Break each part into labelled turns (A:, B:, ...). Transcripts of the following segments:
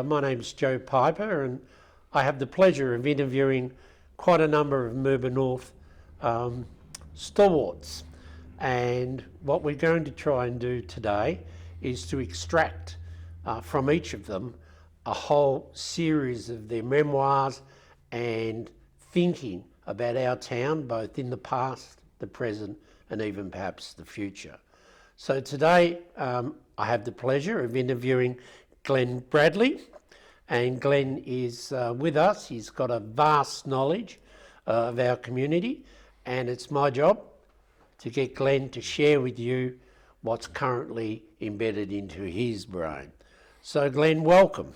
A: My name's Joe Piper, and I have the pleasure of interviewing quite a number of Mirboo North stalwarts. And what we're going to try and do today is to extract from each of them a whole series of their memoirs and thinking about our town, both in the past, the present, and even perhaps the future. So today I have the pleasure of interviewing Glen Bradley, and Glen is with us. He's got a vast knowledge of our community, and it's my job to get Glen to share with you what's currently embedded into his brain. So Glen, welcome.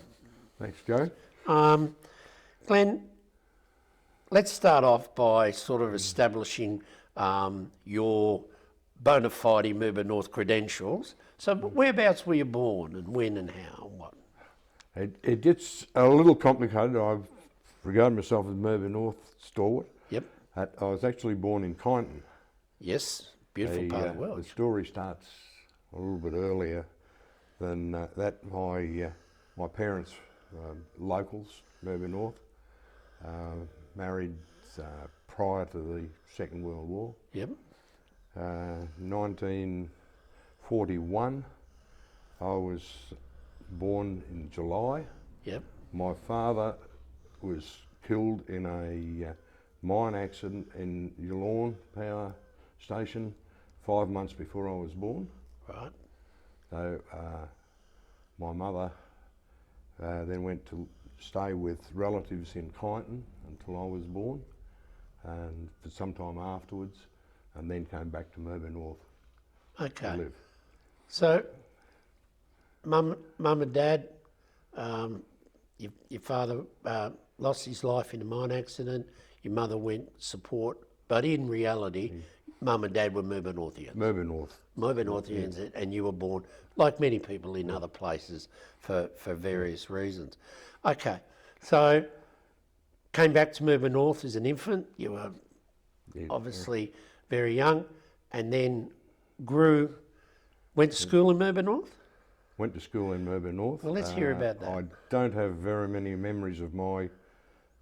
B: Thanks, Joe.
A: Glen, let's start off by sort of establishing your bona fide Mirboo North credentials. So whereabouts were you born, and when and how and what?
B: It gets a little complicated. I've regarded myself as Mirboo North stalwart.
A: Yep.
B: I was actually born in Kyneton.
A: Yes, beautiful part of the world.
B: The story starts a little bit earlier than that. My parents, locals, Mirboo North, married prior to the Second World War.
A: Yep.
B: 1941, I was born in July.
A: Yep.
B: My father was killed in a mine accident in Yallourn Power Station 5 months before I was born.
A: Right.
B: So my mother then went to stay with relatives in Kyneton until I was born, and for some time afterwards, and then came back to Mirboo North to live.
A: So, mum and dad, your father lost his life in a mine accident. Your mother went support, but in reality, mum and dad were Mirboo Northians.
B: Mirboo North.
A: Mirboo Northians, and you were born, like many people in other places, for various reasons. Okay, so came back to Mirboo North as an infant. You were obviously very young, and then went to school in Mirboo North?
B: Went to school in Mirboo North.
A: Well, let's hear about that.
B: I don't have very many memories of my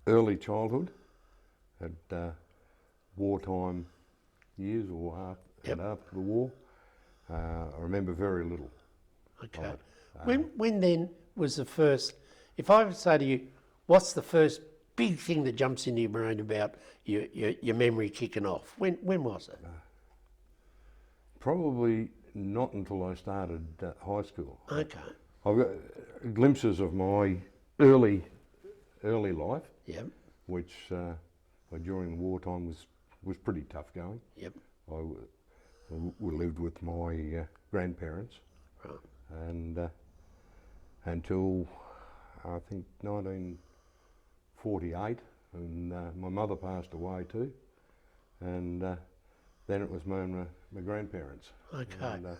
B: early childhood at wartime years or after the war. I remember very little.
A: Okay. When then was the first, if I would say to you, what's the first big thing that jumps into your brain about your memory kicking off? When was it?
B: Probably not until I started high school.
A: Okay.
B: I've got glimpses of my early life,
A: Yep.
B: which during the wartime was pretty tough going.
A: Yep.
B: We lived with my grandparents,
A: Right.
B: and until I think 1948, and my mother passed away too, and then it was me and my grandparents.
A: Okay.
B: And,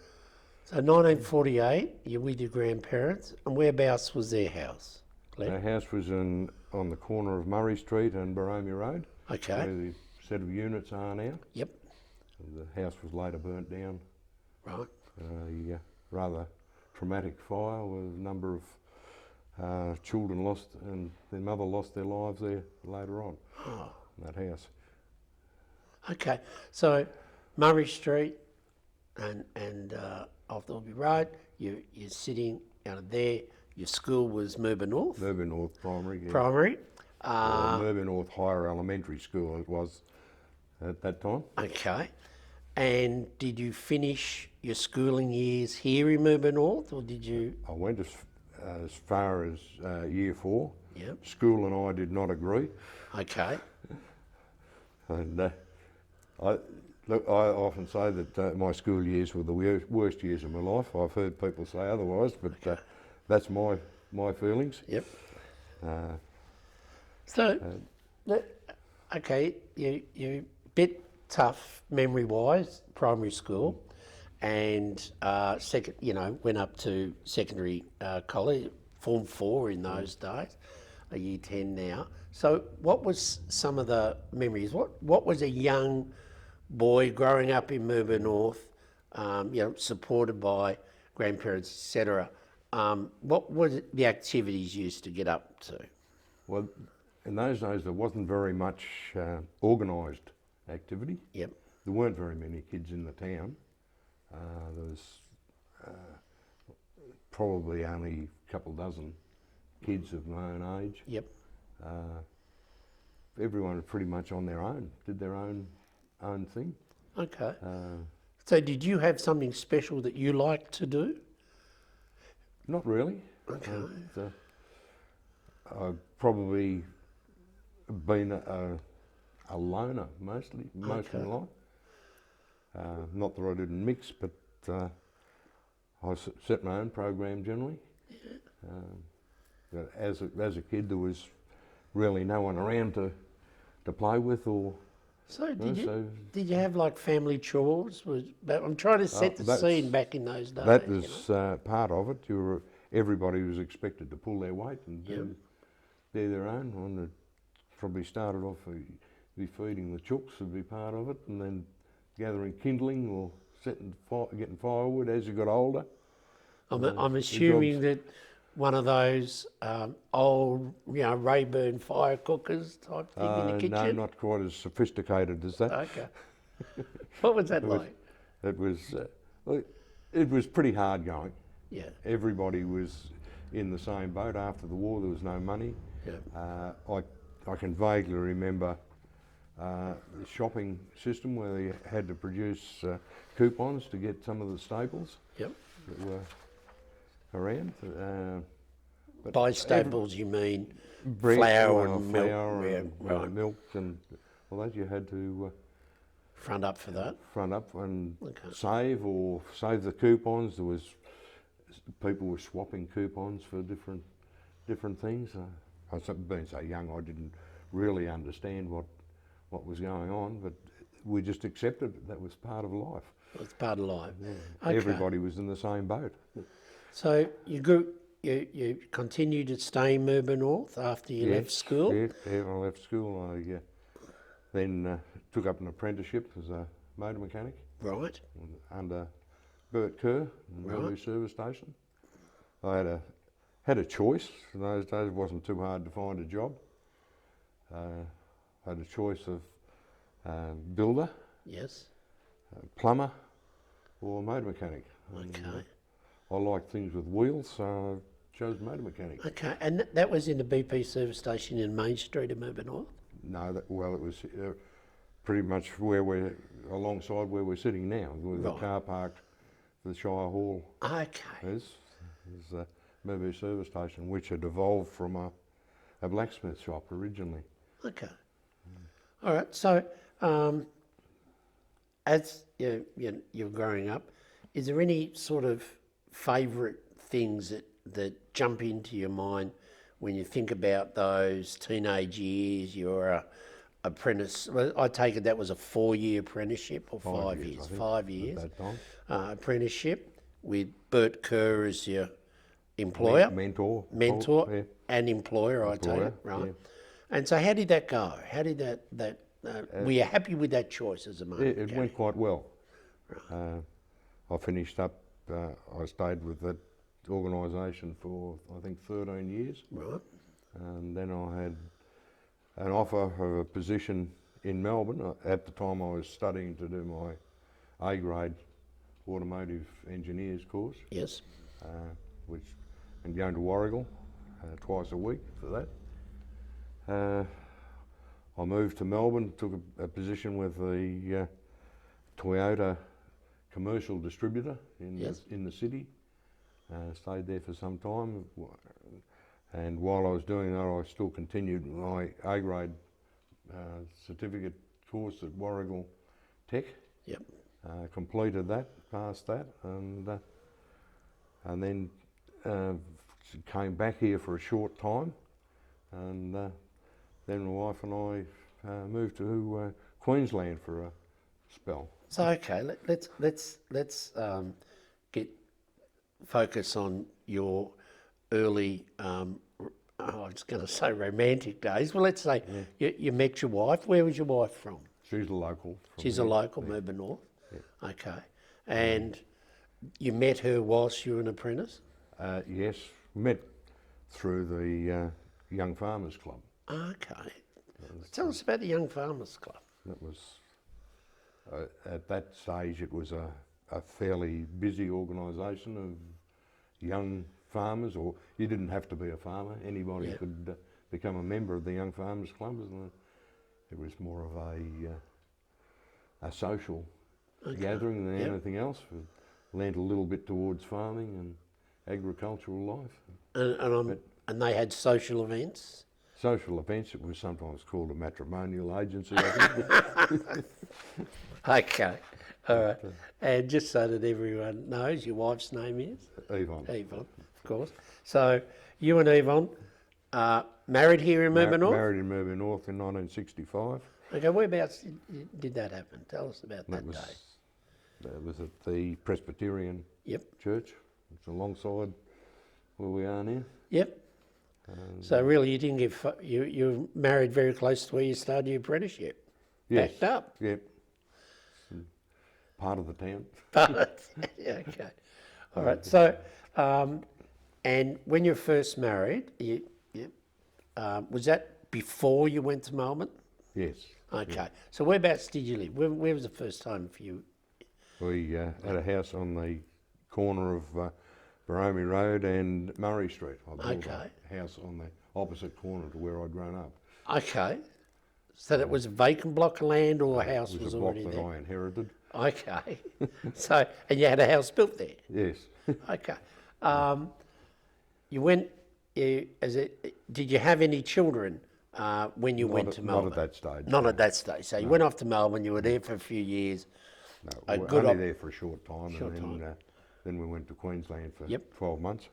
A: So 1948, you're with your grandparents, and whereabouts was their house? Glen?
B: our house was on the corner of Murray Street and Baromia Road,
A: Okay.
B: where the set of units are now.
A: Yep.
B: The house was later burnt down.
A: Right.
B: A rather traumatic fire with a number of children lost, and their mother lost their lives there later on, in that house.
A: Okay. So Murray Street and off the Road, you're sitting out of there. Your school was Mirboo North?
B: Mirboo North Primary. Yeah.
A: Primary.
B: Or Mirboo North Higher Elementary School it was at that time.
A: Okay. And did you finish your schooling years here in Mirboo North, or did you?
B: I went as far as Year 4.
A: Yep.
B: School and I did not agree.
A: Okay.
B: And I often say that my school years were the worst years of my life. I've heard people say otherwise, but that's my feelings.
A: Yep. Okay, you're a bit tough memory-wise, primary school, and went up to secondary college, Form 4 in those days, a Year 10 now. So what was some of the memories? What was a young boy growing up in Mirboo North, supported by grandparents, etc., what were the activities you used to get up to?
B: Well, in those days there wasn't very much organised activity.
A: Yep.
B: There weren't very many kids in the town. There was probably only a couple dozen kids of my own age.
A: Yep.
B: Everyone was pretty much on their own, did their own thing.
A: Okay. So did you have something special that you liked to do?
B: Not really.
A: Okay.
B: I've probably been a loner most of my life. Not that I didn't mix, but I set my own program generally. As a kid, there was really no one around to play with or.
A: So did you have like family chores? I'm trying to set the scene back in those days.
B: That was part of it. Everybody was expected to pull their weight and do their own. And it probably started off be feeding the chooks would be part of it, and then gathering kindling or getting firewood as you got older.
A: I'm assuming that one of those old, Rayburn fire cookers type thing in the kitchen?
B: No, not quite as sophisticated as that.
A: Okay. What was that like?
B: It was pretty hard going.
A: Yeah.
B: Everybody was in the same boat. After the war, there was no money.
A: Yeah.
B: I can vaguely remember the shopping system where they had to produce coupons to get some of the staples that were around.
A: By staples you mean
B: bread,
A: flour and milk?
B: Flour and
A: right.
B: milk and all that. You had to
A: front up for that?
B: Front up and save the coupons. There was people were swapping coupons for different things. Being so young, I didn't really understand what was going on, but we just accepted that was part of life.
A: It's part of life.
B: Yeah. Okay. Everybody was in the same boat.
A: So you continued to stay in Mirboo North after you left school?
B: Yeah, when I left school, I then took up an apprenticeship as a motor mechanic.
A: Right.
B: Under Bert Kerr in the Mirboo service station. I had a choice. In those days, it wasn't too hard to find a job. I had a choice of builder,
A: yes,
B: plumber, or motor mechanic.
A: Okay.
B: I like things with wheels, so I chose motor mechanic.
A: Okay, and that was in the BP service station in Main Street in Mirboo North?
B: No, it was pretty much alongside where we're sitting now, with the car park for the Shire Hall.
A: Okay.
B: Is the Mirboo service station, which had evolved from a blacksmith shop originally.
A: Okay. All right, so as you're growing up, is there any sort of favourite things that jump into your mind when you think about those teenage years? You're a apprentice. Well, I take it that was a 4-year apprenticeship or 5 years? 5 years.
B: At that time.
A: Apprenticeship with Bert Kerr as your employer,
B: mentor,
A: and employer. I take it, right? Yeah. And so, how did that go? How did that? Were you happy with that choice as a motor mechanic?
B: It went quite well. Right. I finished up. I stayed with that organisation for I think 13 years.
A: Right.
B: And then I had an offer of a position in Melbourne. At the time, I was studying to do my A-grade automotive engineers course.
A: Yes.
B: And going to Warragul twice a week for that. I moved to Melbourne, took a position with the Toyota commercial distributor in the city. Stayed there for some time, and while I was doing that, I still continued my A-grade certificate course at Warragul Tech.
A: Yep.
B: Completed that, passed that, and then came back here for a short time, and then my wife and I moved to Queensland for a spell.
A: So okay, let's get focus on your early. I was going to say romantic days. Well, let's say you met your wife. Where was your wife from?
B: She's a local.
A: She's a local, Mirboo North. Yeah. Okay, and you met her whilst you were an apprentice?
B: Yes, met through the Young Farmers Club.
A: Okay. Tell us about the Young Farmers Club.
B: That was, at that stage, it was a fairly busy organisation of young farmers, or you didn't have to be a farmer, anybody
A: Yep.
B: could become a member of the Young Farmers Club. It was more of a social gathering than
A: Yep.
B: anything else. We leaned a little bit towards farming and agricultural life.
A: And they had social events?
B: Social events, it was sometimes called a matrimonial agency, I think.
A: Okay, all right. And just so that everyone knows, your wife's name is?
B: Yvonne.
A: Yvonne, of course. So you and Yvonne married here in Mirboo North?
B: Married in Mirboo North in 1965.
A: Okay, whereabouts did that happen? Tell us about that day.
B: That was at the Presbyterian
A: Yep.
B: Church. It's alongside where we are now.
A: Yep. So really, you didn't you married very close to where you started your apprenticeship.
B: Yes.
A: Backed up.
B: Yep. Part of the town.
A: Yeah, okay. All right. So, and when you were first married, was that before you went to Melbourne?
B: Yes.
A: Okay. So whereabouts did you live? Where was the first time for you?
B: We had a house on the corner of Baromie Road and Murray Street. I built a house on the opposite corner to where I'd grown up.
A: Okay. So that was a vacant block of land, or a house
B: It was
A: was
B: a block
A: already
B: that
A: there?
B: I inherited.
A: Okay. So, and you had a house built there?
B: Yes.
A: Okay. You went, did you have any children when you went to Melbourne?
B: Not at that stage.
A: Not at that stage. So you went off to Melbourne, you were there for a few years.
B: No, we were only there for a short time, then we went to Queensland for 12 months.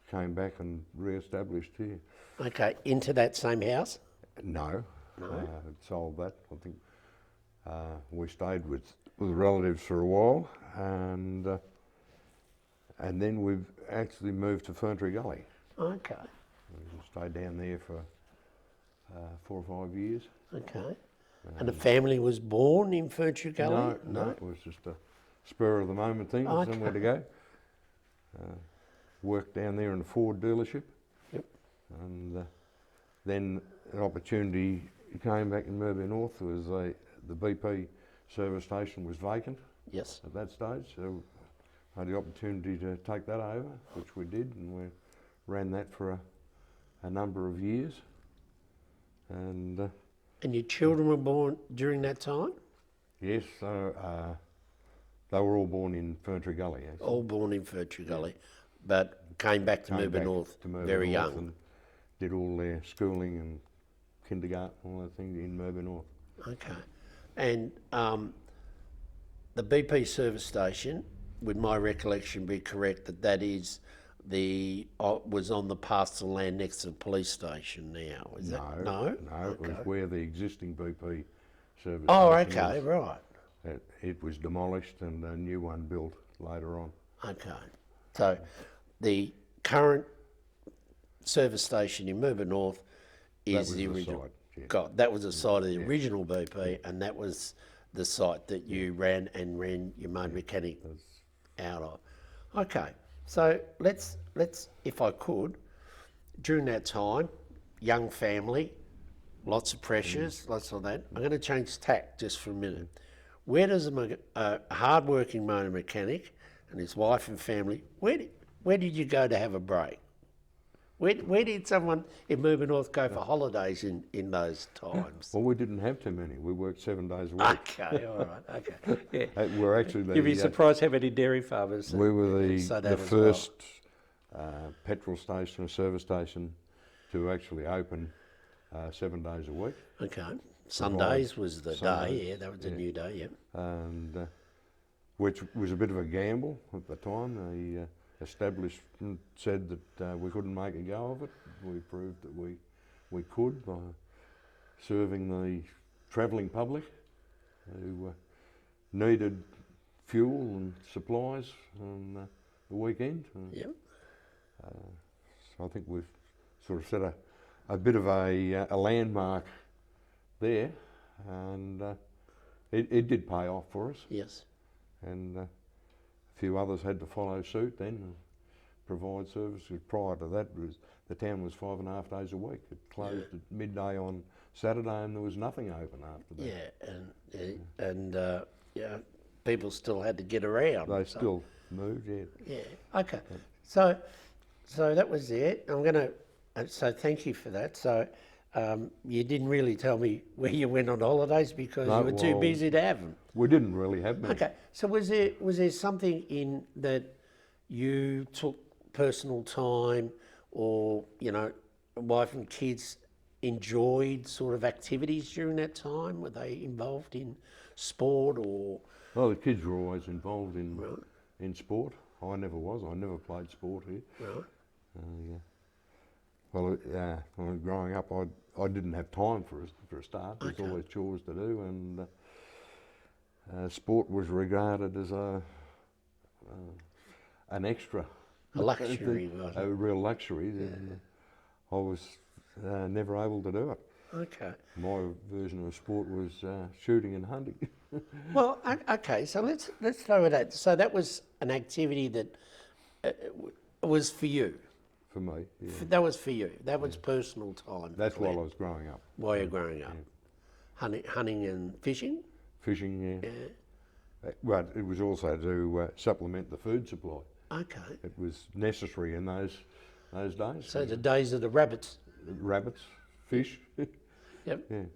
B: Came back and re-established here.
A: Okay, into that same house?
B: No, sold that. I think we stayed with relatives for a while, and then we've actually moved to Ferntree Gully.
A: Okay.
B: We stayed down there for 4 or 5 years.
A: Okay. And the family was born in Ferntree Gully?
B: No, it was just a spur of the moment thing, somewhere to go. Worked down there in a Ford dealership.
A: Yep.
B: And then an opportunity came back in Mirboo North. There was the BP service station was vacant.
A: Yes.
B: At that stage, so I had the opportunity to take that over, which we did, and we ran that for a number of years. And
A: your children were born during that time?
B: yes, so they were all born in Ferntree Gully, actually.
A: All born in Ferntree Gully, but came back to Mirboo North very young.
B: And did all their schooling and kindergarten, all that thing in Mirboo North.
A: Okay. And the BP service station, would my recollection be correct, that is was on the parcel land next to the police station now? Is that no?
B: No, it was where the existing BP service
A: Oh,
B: station
A: okay,
B: was.
A: right.
B: It was demolished and a new one built later on.
A: Okay. So the current service station in Mirboo North is the original.
B: Site, yeah.
A: God, that was the site of the original BP, and that was the site that you ran your main mechanic out of. Okay. So let's, if I could, during that time, young family, lots of pressures, lots of that. I'm going to change tack just for a minute. Where does a hard-working motor mechanic and his wife and family, where did you go to have a break? Where did someone in Mirboo North go for holidays in those times?
B: Well, we didn't have too many. We worked 7 days a week.
A: Okay, all right, okay. Yeah.
B: We're actually
A: You'd be surprised how many dairy farmers.
B: We were
A: say that
B: the
A: as
B: first petrol station or service station to actually open 7 days a week.
A: Okay. Sundays was the day, yeah, that was a new day, yeah.
B: And which was a bit of a gamble at the time. The establishment said that we couldn't make a go of it. We proved that we could by serving the travelling public who needed fuel and supplies on the weekend.
A: Yep.
B: So I think we've sort of set a bit of a landmark there, and it did pay off for us.
A: Yes.
B: And a few others had to follow suit then. provide services. Prior to that, the town was 5.5 days a week. It closed at midday on Saturday, and there was nothing open after that.
A: Yeah, and yeah, people still had to get around.
B: They still moved, yeah.
A: Yeah. Okay. So that was it. I'm gonna. So thank you for that. So you didn't really tell me where you went on holidays because you were too busy to have them.
B: We didn't really have many.
A: Okay. So was there something in that you took personal time, or wife and kids enjoyed sort of activities during that time? Were they involved in sport or?
B: Well, the kids were always involved in sport. I never was. I never played sport here.
A: Right.
B: Yeah. Well, when I was growing up, I didn't have time for a start. There's always chores to do, and sport was regarded as an extra.
A: A luxury,
B: a real luxury. And I was never able to do it.
A: Okay.
B: My version of sport was shooting and hunting.
A: Well, okay. So let's start with that. So that was an activity that was for you.
B: For me, yeah.
A: That was for you. That was personal time.
B: That's while I was growing up.
A: While you're growing up, hunting and fishing.
B: Fishing, yeah. Well, it was also to supplement the food supply.
A: Okay.
B: It was necessary in those days.
A: So the days of the rabbits.
B: Rabbits, fish.
A: Yep.
B: Yeah.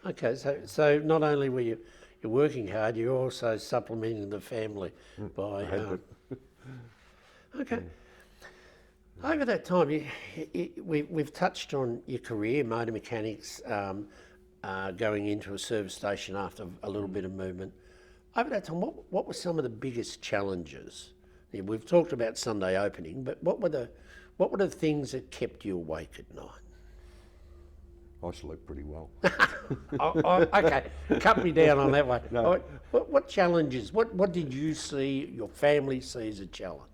A: Okay. So not only were you're working hard, you're also supplementing the family by. Okay. Over that time, we've touched on your career, motor mechanics, going into a service station after a little bit of movement. Over that time, what were some of the biggest challenges? Yeah, we've talked about Sunday opening, but what were the things that kept you awake at night?
B: I slept pretty well.
A: Okay, cut me down on that one.
B: No.
A: What challenges? What did you see, your family see as a challenge?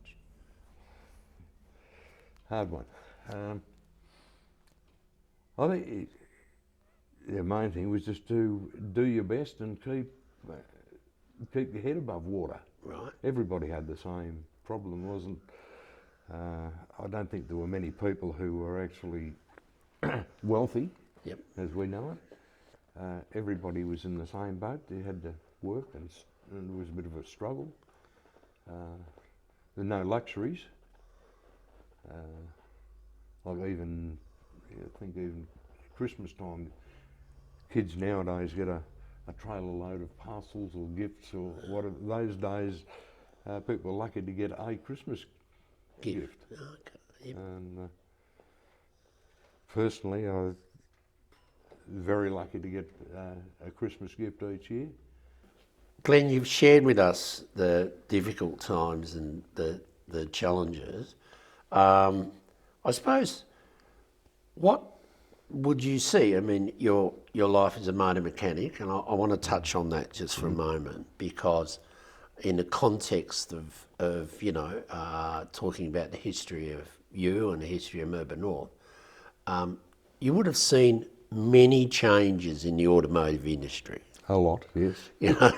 B: Hard one. I think the main thing was just to do your best and keep your head above water.
A: Right.
B: Everybody had the same problem, wasn't? I don't think there were many people who were actually wealthy, as we know it. Everybody was in the same boat. They had to work, and it was a bit of a struggle. There were no luxuries. Like I think even Christmas time, kids nowadays get a trailer load of parcels or gifts or whatever. Those days, people were lucky to get a Christmas gift.
A: Okay. Yep.
B: And personally, I was very lucky to get a Christmas gift each year.
A: Glenn, you've shared with us the difficult times and the challenges. I suppose, what would you see? I mean, your life as a motor mechanic, and I want to touch on that just for a moment, because in the context of talking about the history of you and the history of Mirboo North, you would have seen many changes in the automotive industry.
B: A lot, yes.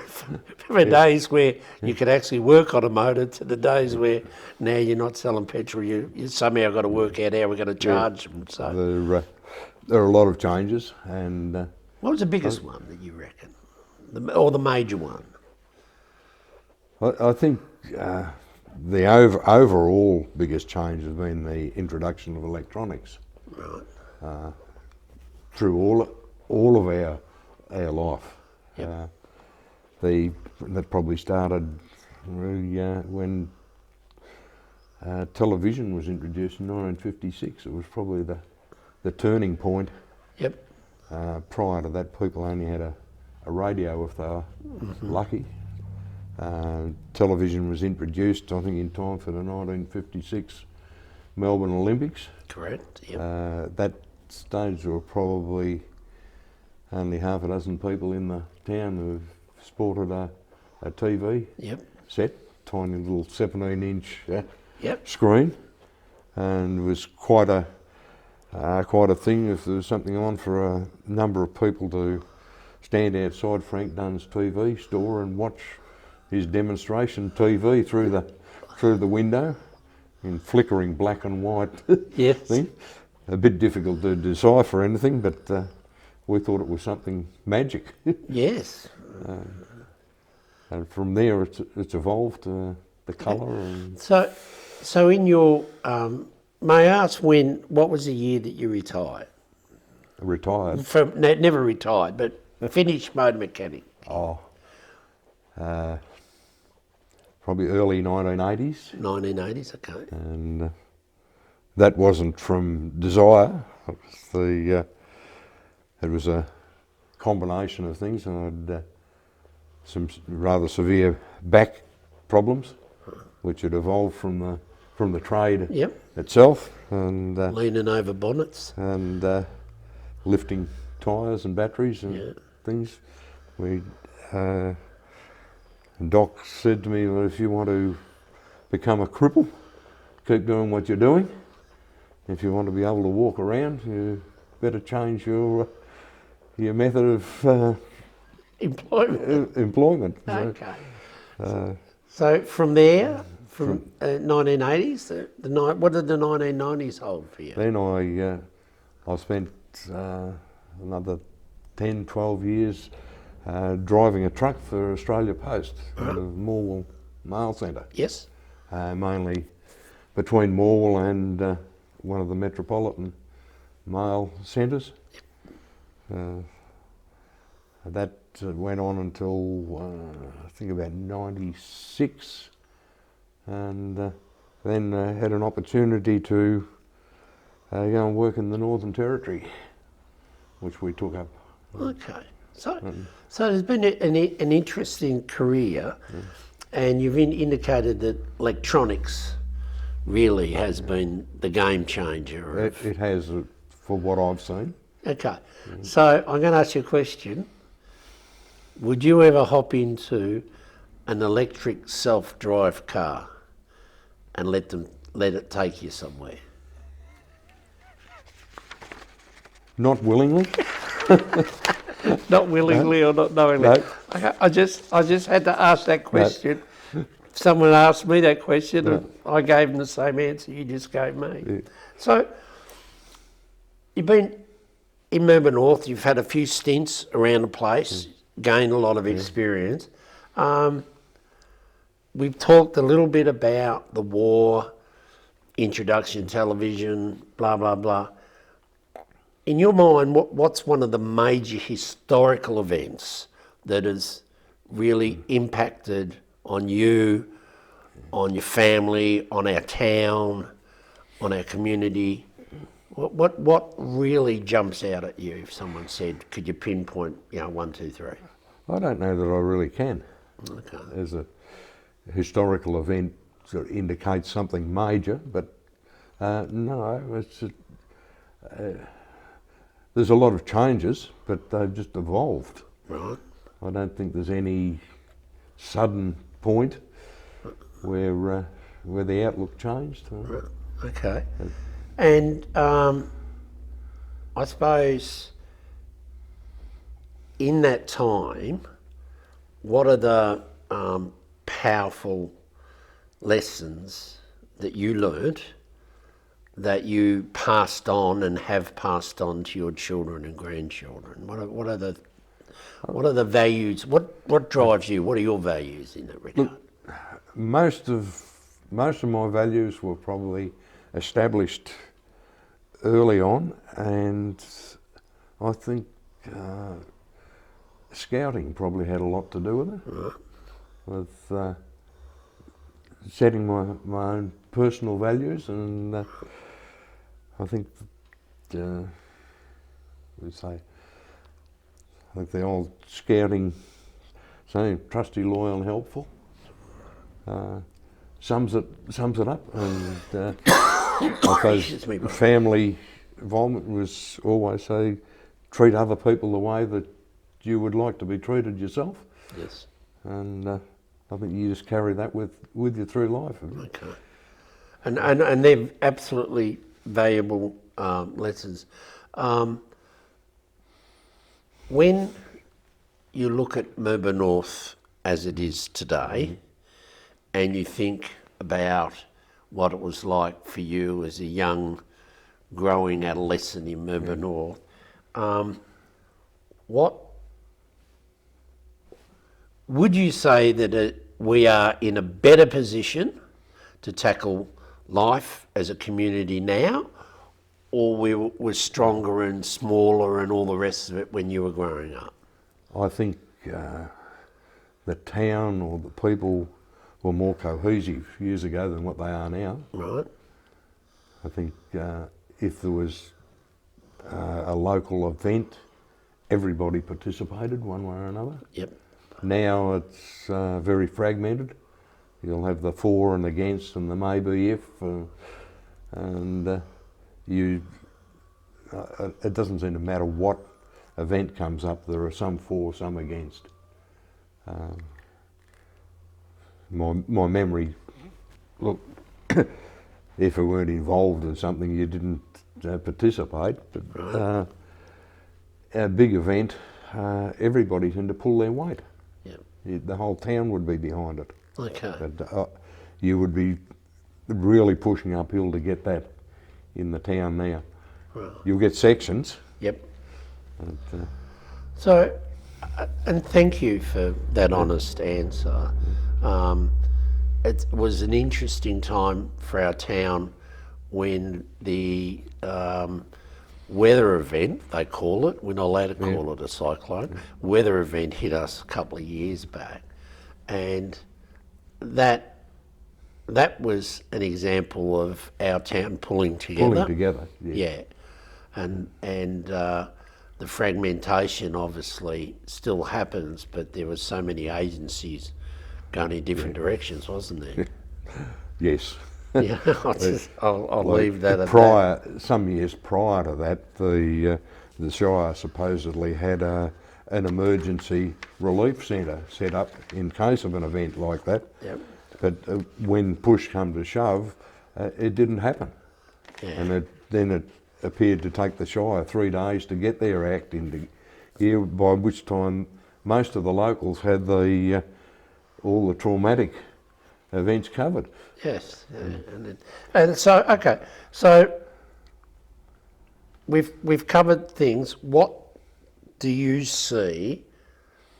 A: From the days where you could actually work on a motor to the days where now you're not selling petrol, you somehow got to work out how we're going to charge them. So
B: there are a lot of changes, and
A: what was the biggest one that you reckon, or the major one?
B: I think the overall biggest change has been the introduction of electronics.
A: Right.
B: Through all of our life.
A: Yep.
B: That probably started when television was introduced in 1956. It was probably the turning point.
A: Yep.
B: Prior to that, people only had a radio if they were lucky. Television was introduced, I think, in time for the 1956 Melbourne Olympics.
A: Correct. Yep.
B: That stage there were probably only half a dozen people in the town who sported a TV set, tiny little 17-inch screen, and it was quite a thing if there was something on for a number of people to stand outside Frank Dunn's TV store and watch his demonstration TV through the window. in flickering black and white
A: Yes.
B: thing. A bit difficult to decipher anything, but we thought it was something magic.
A: Yes.
B: And from there it's evolved, the colour. And
A: So in your, may I ask what was the year that you retired?
B: retired.
A: Never retired, but finished motor mechanic.
B: Oh, probably early 1980s.
A: 1980s, okay.
B: And that wasn't from desire. It was a combination of things. I had some rather severe back problems, which had evolved from the trade
A: Yep.
B: itself, and
A: Leaning over bonnets.
B: lifting tyres and batteries and things. Doc said to me, well, if you want to become a cripple, keep doing what you're doing. If you want to be able to walk around, you better change your method of employment.
A: Okay. So from there, from 1980s, what did the 1990s hold for you?
B: Then I spent another 10, 12 years driving a truck for Australia Post out of Morwell Mail Centre.
A: Yes.
B: Mainly between Morwell and one of the metropolitan mail centres. That went on until I think about 96, and then had an opportunity to go and work in the Northern Territory, which we took up.
A: Okay. So there's been an interesting career, and you've indicated that electronics really has been the game changer.
B: It has, for what I've seen.
A: Okay. So I'm going to ask you a question. Would you ever hop into an electric self-drive car and let it take you somewhere?
B: Not willingly.
A: Not willingly or not knowingly.
B: No.
A: Okay, I just had to ask that question. Someone asked me that question, and I gave them the same answer you just gave me.
B: Yeah.
A: So you've been in Mirboo North. You've had a few stints around the place, gained a lot of experience. We've talked a little bit about the war, introduction to television, blah blah blah. In your mind, what's one of the major historical events that has really impacted on you, on your family, on our town, on our community? What really jumps out at you if someone said, could you pinpoint, 1, 2, 3?
B: I don't know that I really can.
A: Okay.
B: As a historical event sort of indicates something major, but no, it's there's a lot of changes, but they've just evolved.
A: Right.
B: I don't think there's any sudden point where the outlook changed.
A: Right. Okay. And I suppose in that time, what are the powerful lessons that you learnt that you passed on and have passed on to your children and grandchildren? What are the values? What drives you? What are your values in that regard?
B: Look, most of my values were probably established early on, and I think scouting probably had a lot to do with it.
A: Right.
B: With setting my own personal values, and I think that, I think the old scouting saying, trusty, loyal and helpful, sums it up. And I suppose family involvement was always say, treat other people the way that you would like to be treated yourself.
A: Yes.
B: And I think you just carry that with you through life.
A: Okay. And they're absolutely valuable lessons. When you look at Mirboo North as it is today, and you think about what it was like for you as a young, growing adolescent in Mirboo North. What would you say that we are in a better position to tackle life as a community now, or we were stronger and smaller and all the rest of it when you were growing up?
B: I think the town or the people were more cohesive years ago than what they are now.
A: Right.
B: I think if there was a local event, everybody participated one way or another.
A: Yep.
B: Now it's very fragmented. You'll have the for and against and the maybe if, and it doesn't seem to matter what event comes up, there are some for, some against. My memory, look, if you weren't involved in something, you didn't participate, but a big event, everybody seemed to pull their weight.
A: Yep.
B: The whole town would be behind it.
A: Okay.
B: But you would be really pushing uphill to get that in the town now.
A: Right.
B: You'll get sections.
A: Yep.
B: But,
A: So, and thank you for that honest answer. It was an interesting time for our town when the weather event, they call it, we're not allowed to call it a cyclone, weather event hit us a couple of years back. And that was an example of our town pulling together.
B: Pulling together,
A: Yeah. And the fragmentation obviously still happens, but there were so many agencies going in different directions, wasn't there?
B: Yes.
A: Yeah, I'll leave that at that.
B: Some years prior to that, the Shire supposedly had an emergency relief centre set up in case of an event like that.
A: Yep.
B: But when push come to shove, it didn't happen.
A: Yeah.
B: And then it appeared to take the Shire 3 days to get their act into gear, by which time most of the locals had all the traumatic events covered.
A: Yes, and so okay, so we've covered things. What do you see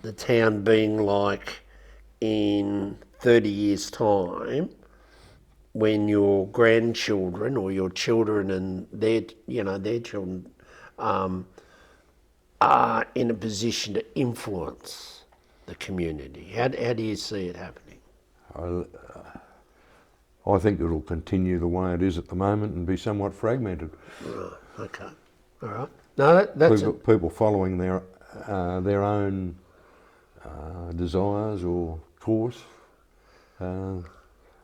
A: the town being like in 30 years' time, when your grandchildren or your children and their children are in a position to influence the community? How do you see it happening?
B: I think it'll continue the way it is at the moment and be somewhat fragmented.
A: Right. Okay. All right. No, that's
B: people following their own desires or course, and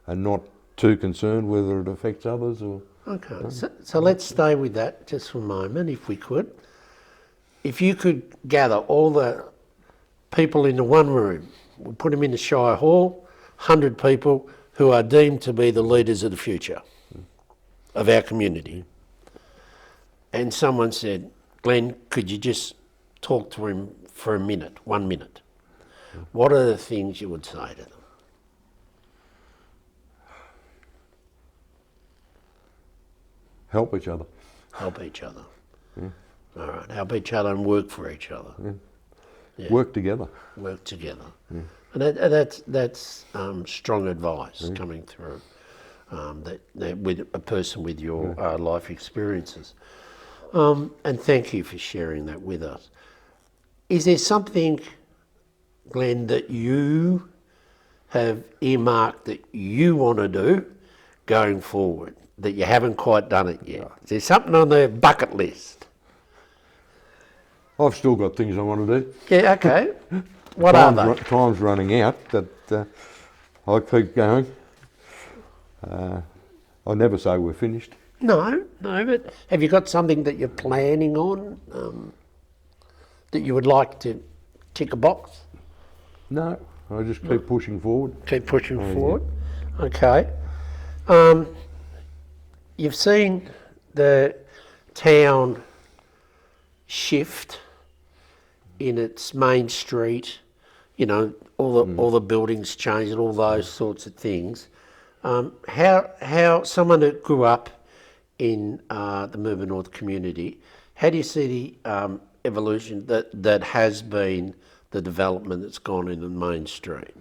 B: not too concerned whether it affects others or.
A: okay. So let's stay with that just for a moment, if we could. If you could gather all the people into one room, we'll put them in the Shire Hall, 100 people who are deemed to be the leaders of the future of our community. And someone said, Glenn, could you just talk to him for a minute, 1 minute? What are the things you would say to them?
B: Help each other.
A: Help each other.
B: Yeah.
A: All right. Help each other and work for each other.
B: Yeah.
A: Yeah.
B: Work together.
A: Work together.
B: Yeah.
A: And that's strong advice coming through that with a person with your life experiences. And thank you for sharing that with us. Is there something, Glenn, that you have earmarked that you want to do going forward, that you haven't quite done it yet? Is there something on the bucket list?
B: I've still got things I want to do.
A: Yeah, okay. What are they?
B: Time's running out, but I'll keep going. I'll never say we're finished.
A: No, but have you got something that you're planning on, that you would like to tick a box?
B: No, I just keep pushing forward.
A: Keep pushing forward.
B: Yeah.
A: Okay. You've seen the town shift in its main street, all the buildings changed and all those sorts of things. How someone that grew up in the Mirboo North community, how do you see the evolution that has been the development that's gone in the main street?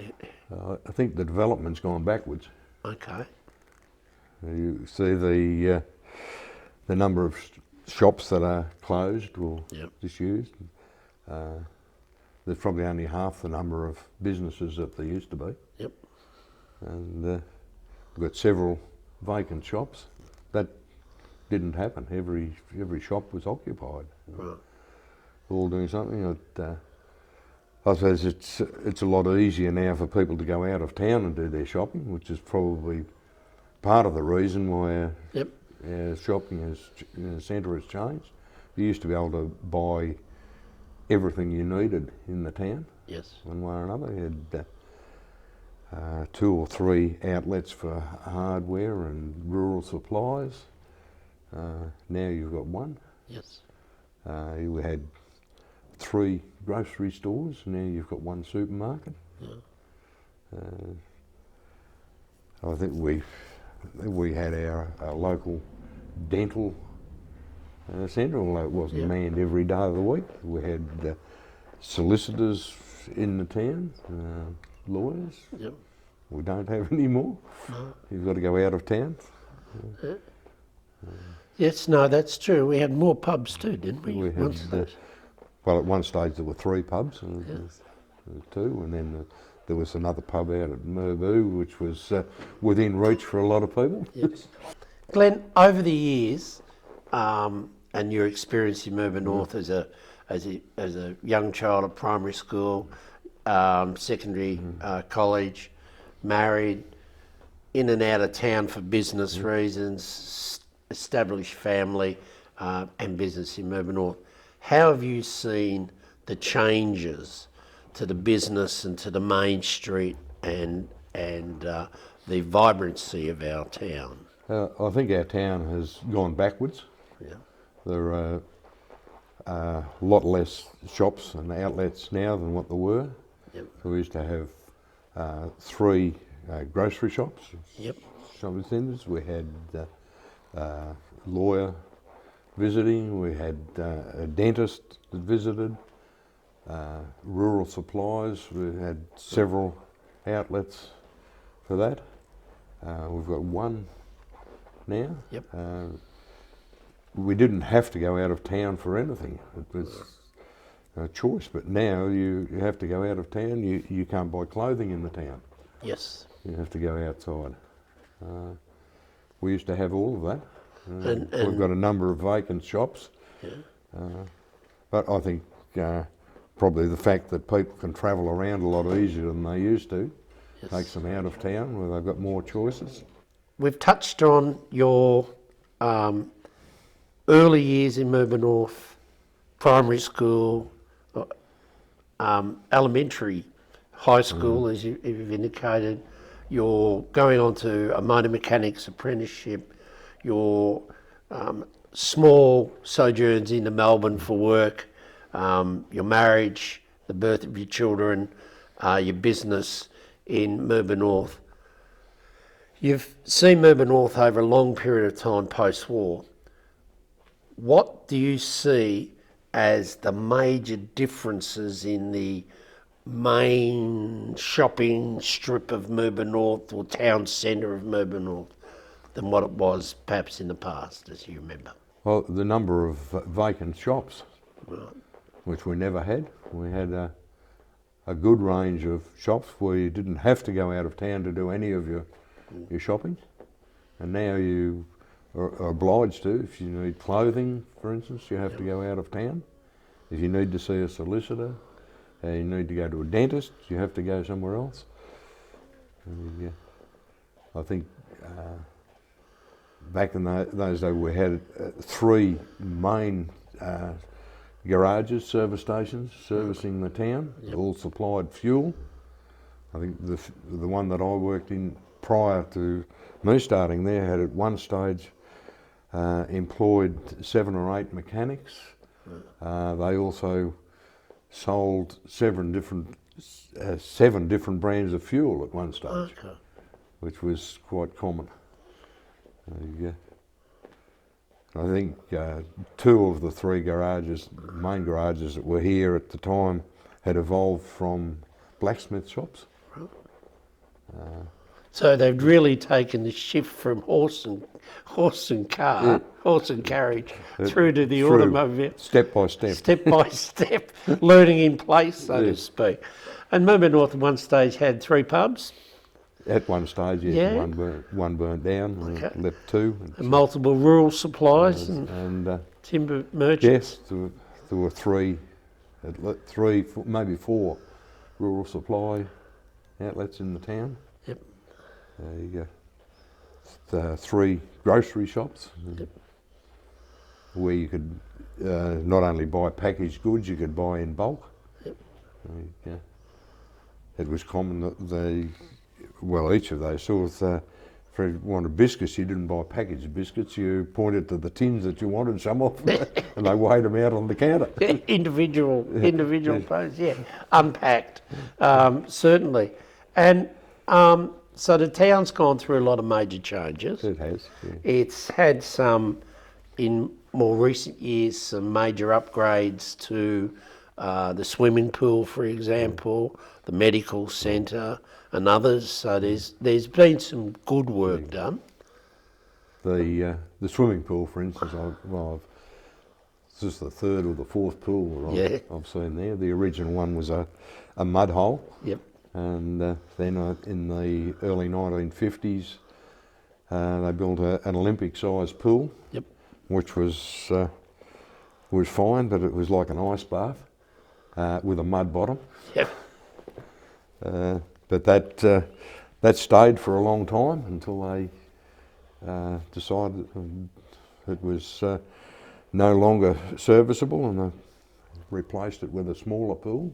B: I think the development's gone backwards.
A: Okay.
B: You see the number of shops that are closed or
A: Yep.
B: disused. There's probably only half the number of businesses that there used to be.
A: Yep.
B: And we've got several vacant shops. That didn't happen. Every shop was occupied.
A: Right.
B: All doing something. I suppose it's a lot easier now for people to go out of town and do their shopping, which is probably part of the reason why
A: Yep.
B: our shopping centre has changed. You used to be able to buy everything you needed in the town,
A: Yes.
B: one way or another. You had 2 or 3 outlets for hardware and rural supplies. Now you've got one.
A: Yes.
B: You had 3 grocery stores, now you've got 1 supermarket.
A: Yeah.
B: I think we had our local dental centre, although it wasn't
A: Yeah.
B: manned every day of the week. We had solicitors in the town, lawyers.
A: Yep.
B: We don't have any more.
A: No.
B: You've got to go out of town.
A: Yes, no, that's true. We had more pubs too, didn't we?
B: We had,
A: Once that-
B: well, at one stage there were 3 pubs, and
A: Yeah.
B: there was 2, and then there was another pub out at Mirboo, which was within reach for a lot of people.
A: Yes. Glenn, over the years, and your experience in Mirboo North as a young child at primary school, secondary, college, married, in and out of town for business reasons, established family and business in Mirboo North. How have you seen the changes to the business and to the main street and the vibrancy of our town?
B: I think our town has gone backwards.
A: Yeah.
B: There are a lot less shops and outlets now than what there were.
A: Yep.
B: We used to have 3 grocery shops,
A: Yep.
B: shopping centres. We had lawyer visiting, we had a dentist that visited, rural supplies, we had several outlets for that. We've got 1 now.
A: Yep.
B: We didn't have to go out of town for anything. It was a choice, but now you have to go out of town. You can't buy clothing in the town.
A: Yes.
B: You have to go outside. We used to have all of that.
A: And
B: We've got a number of vacant shops.
A: Yeah.
B: But I think probably the fact that people can travel around a lot easier than they used to
A: Yes.
B: takes them out of town where they've got more choices.
A: We've touched on your early years in Mirboo North, primary school, elementary, high school, as you've indicated. You're going on to a motor mechanics apprenticeship. Your small sojourns into Melbourne for work. Your marriage, the birth of your children, your business in Mirboo North. You've seen Mirboo North over a long period of time post-war. What do you see as the major differences in the main shopping strip of Mirboo North or town centre of Mirboo North than what it was perhaps in the past, as you remember?
B: Well, the number of vacant shops,
A: Right.
B: which we never had. We had a good range of shops where you didn't have to go out of town to do any of your shopping. And now you are obliged to. If you need clothing, for instance, you have to go out of town. If you need to see a solicitor, you need to go to a dentist, you have to go somewhere else. And, I think back in those days we had 3 main garages, service stations, servicing the town.
A: Yep.
B: All supplied fuel. I think the one that I worked in prior to me starting there had at one stage employed 7 or 8 mechanics. They also sold 7 different brands of fuel at one stage.
A: Okay.
B: which was quite common. I think 2 of the 3 garages, main garages that were here at the time, had evolved from blacksmith shops.
A: So they've really taken the shift from horse and carriage through to the automobile.
B: Step by step.
A: Step by step, learning in place, so to speak. And Mirboo North at one stage had 3 pubs.
B: At one stage, yes,
A: Yeah.
B: one burnt down, and left 2.
A: And multiple rural supplies and timber merchants.
B: Yes, there were 3, maybe 4 rural supply outlets in the town.
A: Yep.
B: You got 3 grocery shops where you could not only buy packaged goods, you could buy in bulk.
A: Yep.
B: It was common that each of those sorts, if you wanted biscuits, you didn't buy packaged biscuits, you pointed to the tins that you wanted some of, and they weighed them out on the counter.
A: individual posts, unpacked, certainly. And so the town's gone through a lot of major changes.
B: It has. Yeah.
A: It's had some, in more recent years, some major upgrades to the swimming pool, for example, the medical centre and others. So there's been some good work done.
B: The swimming pool, for instance, this is the 3rd or the 4th pool that I've seen there. The original one was a mud hole.
A: Yep.
B: And then in the early 1950s, they built an Olympic-sized pool.
A: Yep.
B: Which was fine, but it was like an ice bath with a mud bottom.
A: Yep.
B: But that stayed for a long time until they decided it was no longer serviceable, and they replaced it with a smaller pool,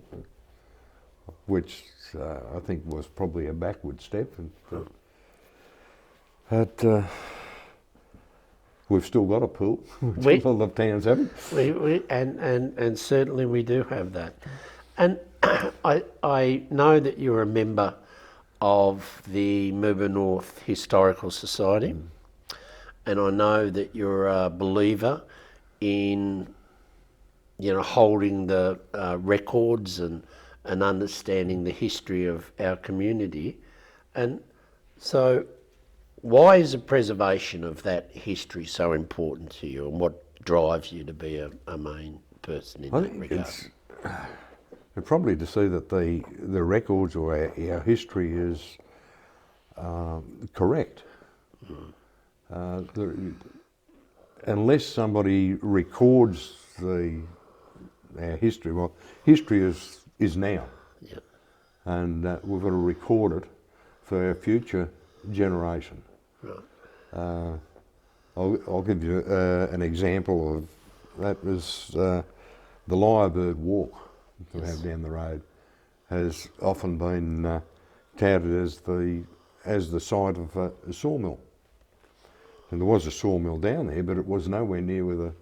B: which I think was probably a backward step. But we've still got a pool, which a lot of towns haven't.
A: And certainly we do have that. And I know that you're a member of the Mirboo North Historical Society, and I know that you're a believer in, holding the records and understanding the history of our community. And so why is the preservation of that history so important to you, and what drives you to be a main person in that regard?
B: It's probably to see that the records or our history is correct. Unless somebody records our history, well, history is now.
A: Yep.
B: And we've got to record it for our future generation.
A: Right.
B: I'll give you an example of that. Was the Lyrebird Walk we have down the road has often been touted as the site of a sawmill. And there was a sawmill down there, but it was nowhere near where the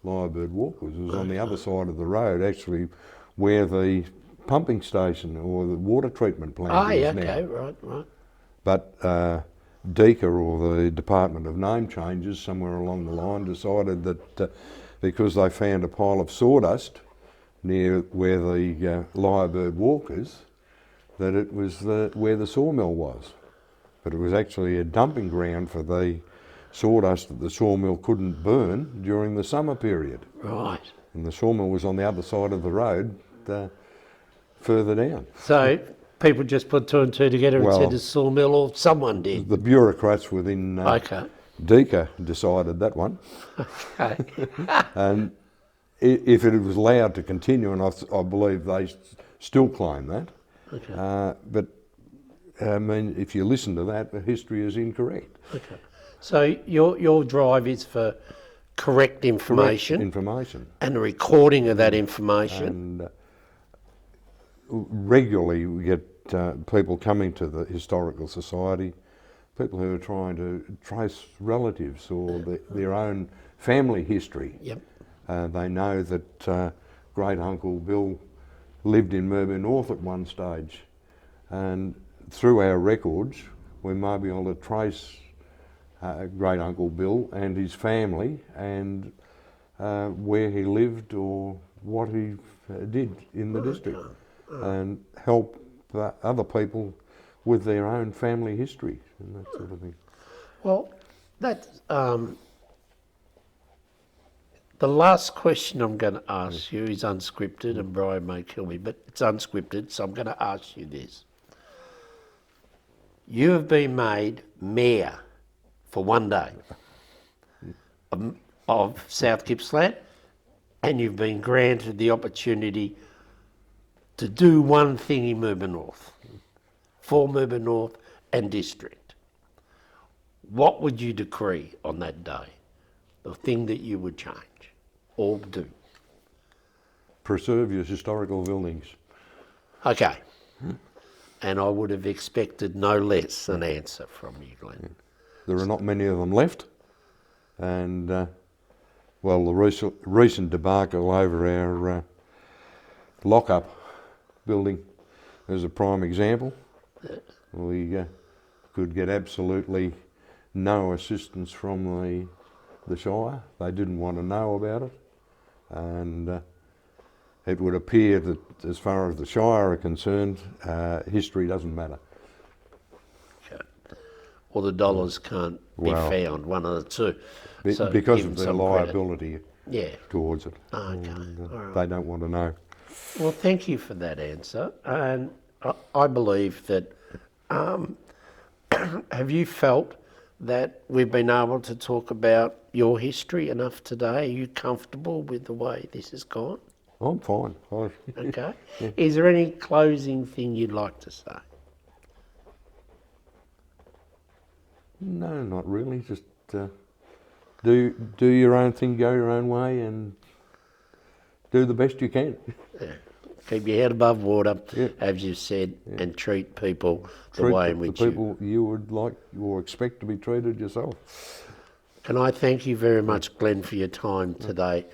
B: Lyrebird Walk was. It was on the other side of the road, actually, where the pumping station or the water treatment plant is now.
A: Okay, right.
B: But DECA, or the Department of Name Changes, somewhere along the line decided that because they found a pile of sawdust near where the Lyrebird Walk is, that it was where the sawmill was. But it was actually a dumping ground for the sawdust that the sawmill couldn't burn during the summer period.
A: Right.
B: And the sawmill was on the other side of the road, further down.
A: So people just put 2 and 2 together and said it's sawmill, or someone did?
B: The bureaucrats within DECA decided that one.
A: Okay.
B: And if it was allowed to continue, and I believe they still claim that, but I mean, if you listen to that, the history is incorrect.
A: Okay. So your drive is for correct information.
B: Correct information.
A: And a recording of that information.
B: And regularly we get people coming to the Historical Society, people who are trying to trace relatives or their own family history.
A: Yep.
B: They know that great uncle Bill lived in Mirboo North at one stage, and through our records we may be able to trace Great Uncle Bill and his family and where he lived or what he did in the district, and help other people with their own family history and that sort of thing.
A: Well, that's the last question I'm going to ask you is unscripted, and Brian may kill me, but it's unscripted, so I'm going to ask you this. You have been made mayor for one day of South Gippsland, and you've been granted the opportunity to do one thing in Mirboo North, for Mirboo North and district. What would you decree on that day? The thing that you would change or do?
B: Preserve your historical buildings.
A: Okay. And I would have expected no less an answer from you, Glenn.
B: There are not many of them left, and well, the recent debacle over our lock-up building is a prime example. We could get absolutely no assistance from the Shire. They didn't want to know about it, and it would appear that as far as the Shire are concerned, history doesn't matter.
A: Okay. Or the dollars can't be found, one of the two. So
B: because of their liability towards it.
A: Okay.
B: And, they don't want to know.
A: Well, thank you for that answer. And I believe that, have you felt that we've been able to talk about your history enough today? Are you comfortable with the way this has gone?
B: I'm fine.
A: Okay. Is there any closing thing you'd like to say?
B: No, not really. Just do your own thing, go your own way, and do the best you can.
A: Yeah. Keep your head above water, as you said, and treat people the way in which
B: the people you would like or expect to be treated yourself.
A: Can I thank you very much, Glenn, for your time today.